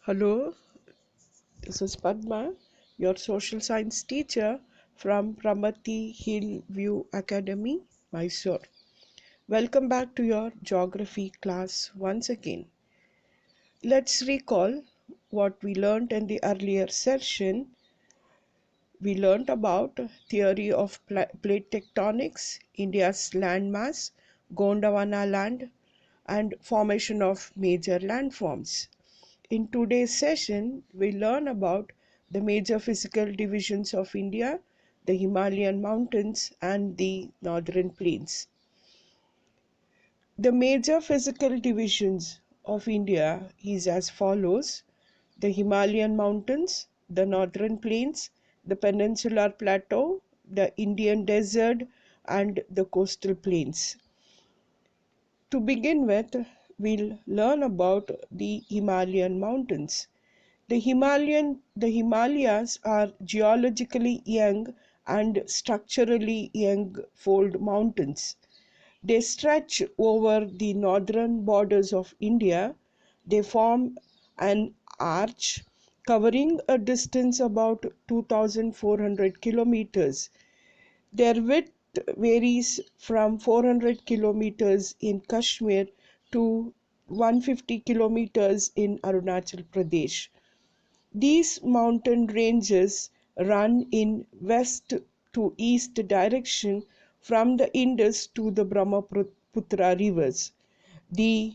Hello, this is Padma, your social science teacher from Pramati Hillview Academy, Mysore. Welcome back to your geography class once again. Let's recall what we learned in the earlier session. We learned about theory of plate tectonics, India's landmass, Gondwana land, and formation of major landforms. In today's session, we learn about the major physical divisions of India, the Himalayan Mountains, and the Northern Plains. The major physical divisions of India is as follows: the Himalayan Mountains, the Northern Plains, the Peninsular Plateau, the Indian Desert, and the coastal plains. To begin with, we'll learn about the Himalayan Mountains. The Himalayas are geologically young and structurally young fold mountains. They stretch over the northern borders of India. They form an arch covering a distance about 2,400 kilometers. Their width varies from 400 kilometers in Kashmir to 150 kilometers in Arunachal Pradesh. These mountain ranges run in west to east direction from the Indus to the Brahmaputra rivers. The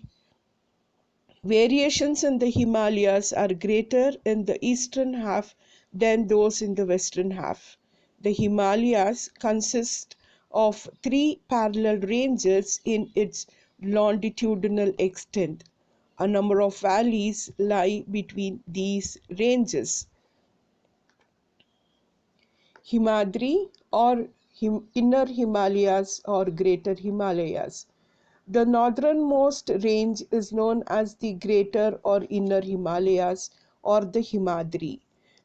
variations in the Himalayas are greater in the eastern half than those in the western half. The Himalayas consist of three parallel ranges in its longitudinal extent. A number of valleys lie between these ranges. Himadri or Inner Himalayas or Greater Himalayas. The northernmost range is known as the Greater or Inner Himalayas or the Himadri.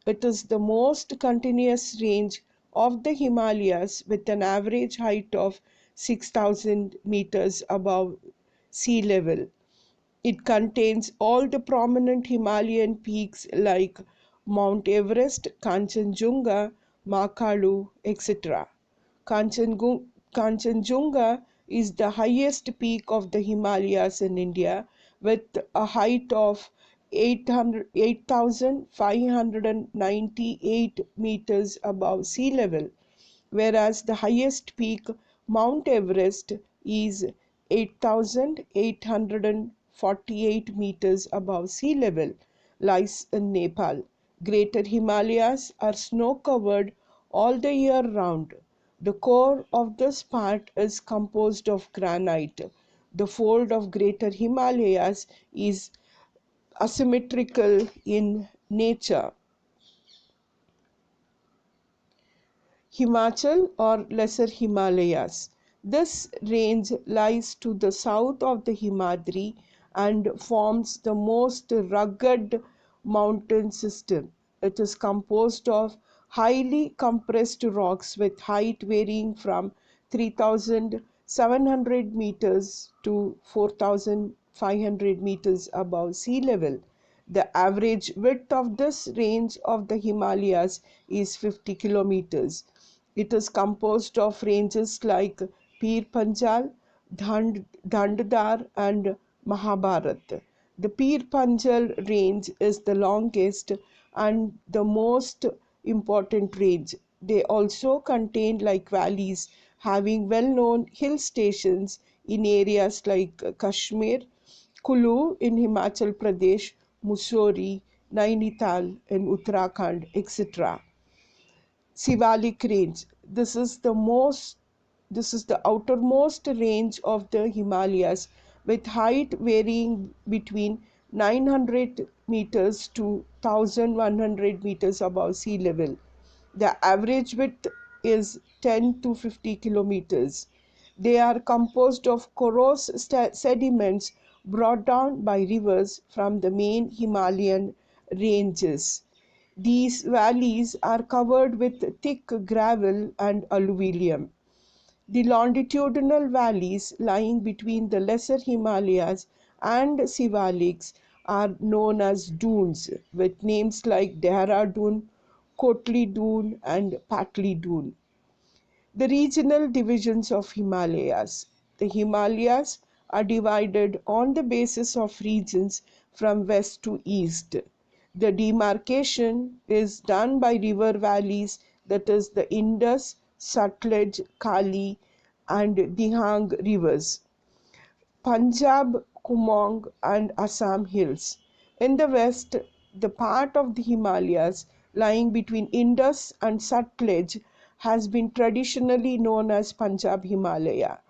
It is the most continuous range of the Himalayas with an average height of 6,000 meters above sea level. It contains all the prominent Himalayan peaks like Mount Everest, Kanchenjunga, Makalu, etc. Kanchenjunga is the highest peak of the Himalayas in India with a height of 8,598 meters above sea level, whereas the highest peak, Mount Everest, is 8,848 meters above sea level, lies in Nepal. Greater Himalayas are snow-covered all the year round. The core of this part is composed of granite. The fold of Greater Himalayas is asymmetrical in nature. Himachal or Lesser Himalayas. This range lies to the south of the Himadri and forms the most rugged mountain system. It is composed of highly compressed rocks with height varying from 3,700 meters to 4,500 meters above sea level. The average width of this range of the Himalayas is 50 kilometers. It is composed of ranges like Pir Panjal, Dandadar, and Mahabharat. The Pir Panjal range is the longest and the most important range. They also contain like valleys having well-known hill stations in areas like Kashmir, Kulu in Himachal Pradesh, Mussoorie, Nainital in Uttarakhand, etc. Sivalik range. This is the outermost range of the Himalayas with height varying between 900 meters to 1100 meters above sea level. The average width is 10 to 50 kilometers. They are composed of porous sediments brought down by rivers from the main Himalayan ranges. These valleys are covered with thick gravel and alluvium. The longitudinal valleys lying between the Lesser Himalayas and Sivaliks are known as dunes, with names like Dehradun, Kotli Dune, and Patli Dune. The regional divisions of Himalayas. The Himalayas are divided on the basis of regions from west to east. The demarcation is done by river valleys, that is, the Indus, Sutlej, Kali, and Dihang rivers. Punjab, Kumong, and Assam hills. In the west, the part of the Himalayas lying between Indus and Sutlej has been traditionally known as Punjab Himalaya,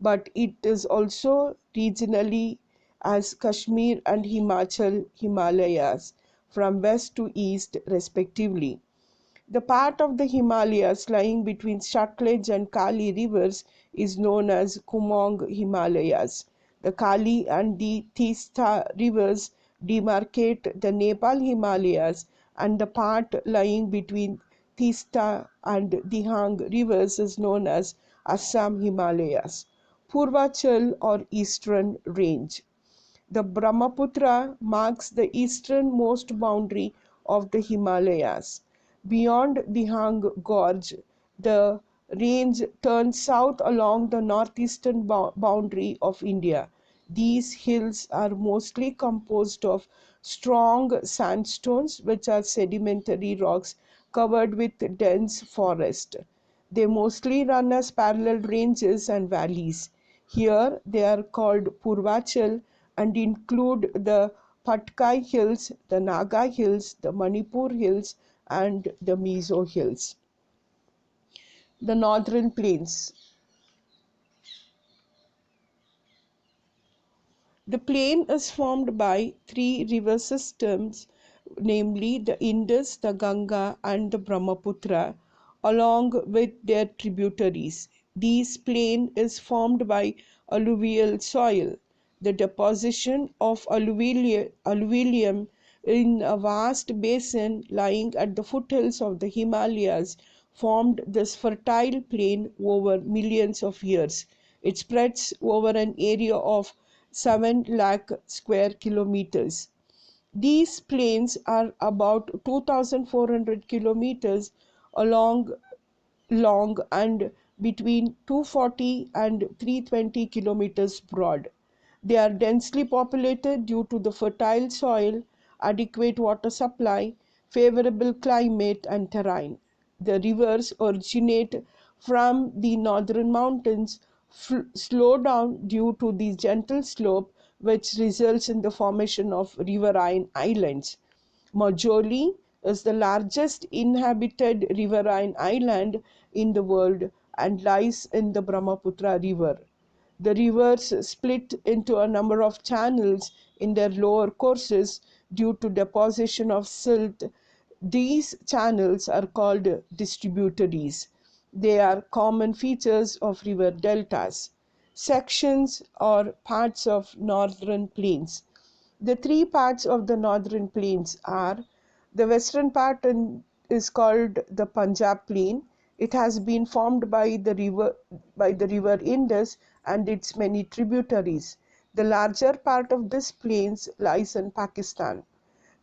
but it is also regionally as Kashmir and Himachal Himalayas from west to east, respectively. The part of the Himalayas lying between Sutlej and Kali rivers is known as Kumong Himalayas. The Kali and the Teesta rivers demarcate the Nepal Himalayas, and the part lying between Teesta and Dihang rivers is known as Assam Himalayas. Purvachal or Eastern Range. The Brahmaputra marks the easternmost boundary of the Himalayas. Beyond Dihang Gorge, the range turns south along the northeastern boundary of India. These hills are mostly composed of strong sandstones, which are sedimentary rocks covered with dense forest. They mostly run as parallel ranges and valleys. Here they are called Purvachal and include the Patkai Hills, the Naga Hills, the Manipur Hills, and the Mizo Hills. The Northern Plains. The plain is formed by three river systems, namely the Indus, the Ganga, and the Brahmaputra, along with their tributaries. This plain is formed by alluvial soil. The deposition of alluvium in a vast basin lying at the foothills of the Himalayas formed this fertile plain over millions of years. It spreads over an area of 7 lakh square kilometers. These plains are about 2,400 kilometers along long and between 240 and 320 kilometers broad. They are densely populated due to the fertile soil, adequate water supply, favorable climate and terrain. The rivers originate from the northern mountains, slow down due to the gentle slope, which results in the formation of riverine islands. Majoli is the largest inhabited riverine island in the world and lies in the Brahmaputra River. The rivers split into a number of channels in their lower courses due to deposition of silt. These channels are called distributaries. They are common features of river deltas. Sections or parts of northern plains. The three parts of the northern plains are: the western part is called the Punjab Plain. It has been formed by the river Indus and its many tributaries. The larger part of this plains lies in Pakistan.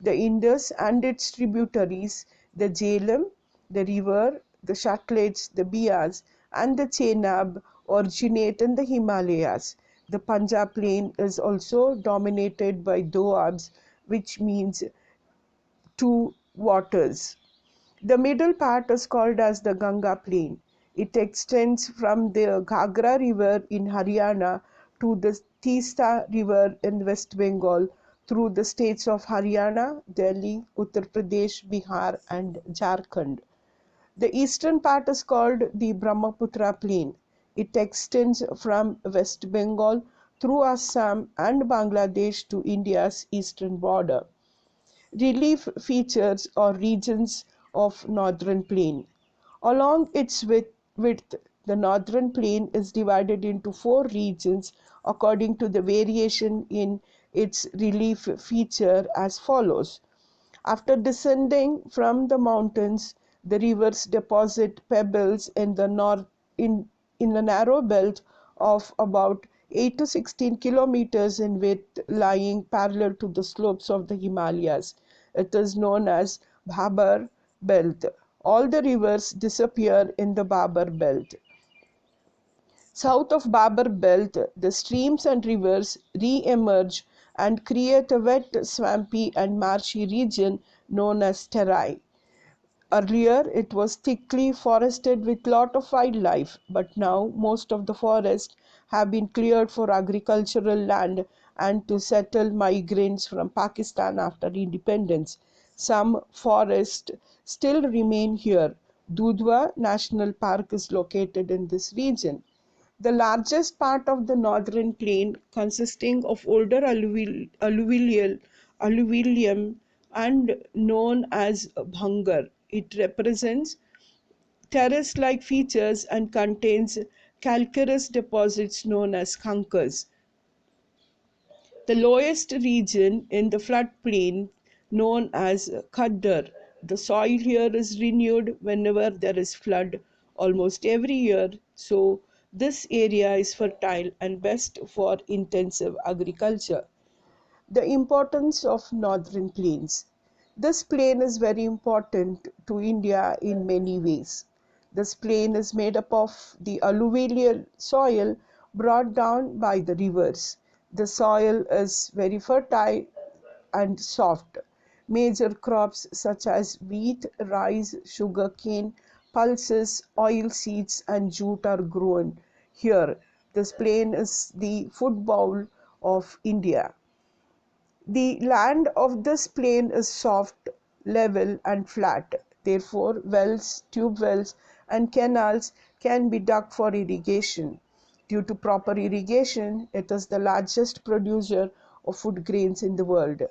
The Indus and its tributaries, the Jhelum, the river, the Sutlej, the Bias, and the Chenab originate in the Himalayas. The Punjab Plain is also dominated by Doabs, which means two waters. The middle part is called as the Ganga Plain. It extends from the Ghagra River in Haryana to the Teesta River in West Bengal through the states of Haryana, Delhi, Uttar Pradesh, Bihar, and Jharkhand. The eastern part is called the Brahmaputra Plain. It extends from West Bengal through Assam and Bangladesh to India's eastern border. Relief features or regions of northern plain. Along its width, the northern plain is divided into four regions according to the variation in its relief feature as follows. After descending from the mountains, the rivers deposit pebbles in the north in a narrow belt of about 8 to 16 kilometers in width, lying parallel to the slopes of the Himalayas. It is known as Bhabar Belt. All the rivers disappear in the Babar Belt. South of Babar Belt, the streams and rivers re-emerge and create a wet, swampy and marshy region known as Terai. Earlier, it was thickly forested with lot of wildlife, but now most of the forests have been cleared for agricultural land and to settle migrants from Pakistan after independence. Some forests still remain here. Dudhwa National Park is located in this region. The largest part of the northern plain, consisting of older alluvium and known as Bhangar. It represents terrace-like features and contains calcareous deposits known as khankars. The lowest region in the floodplain, known as Khaddar. The soil here is renewed whenever there is flood, almost every year, so this area is fertile and best for intensive agriculture. The importance of northern plains. This plain is very important to India in many ways. This plain is made up of the alluvial soil brought down by the rivers. The soil is very fertile and soft. Major crops such as wheat, rice, sugarcane, pulses, oil seeds, and jute are grown here. This plain is the food bowl of India. The land of this plain is soft, level, and flat. Therefore, wells, tube wells, and canals can be dug for irrigation. Due to proper irrigation, it is the largest producer of food grains in the world.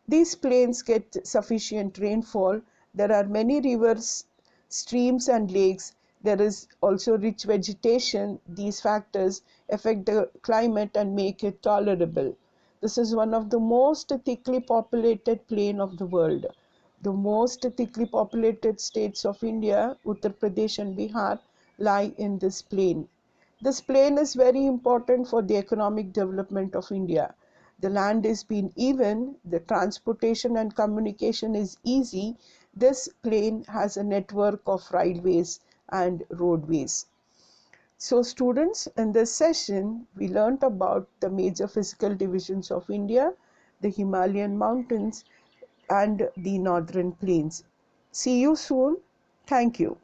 These plains get sufficient rainfall. There are many rivers, streams, and lakes. There is also rich vegetation. These factors affect the climate and make it tolerable. This is one of the most thickly populated plain of the world. The most thickly populated states of India, Uttar Pradesh and Bihar, lie in this plain. This plain is very important for the economic development of India. The land is being even, the transportation and communication is easy. This plain has a network of railways and roadways. So students, in this session, we learnt about the major physical divisions of India, the Himalayan mountains and the northern plains. See you soon. Thank you.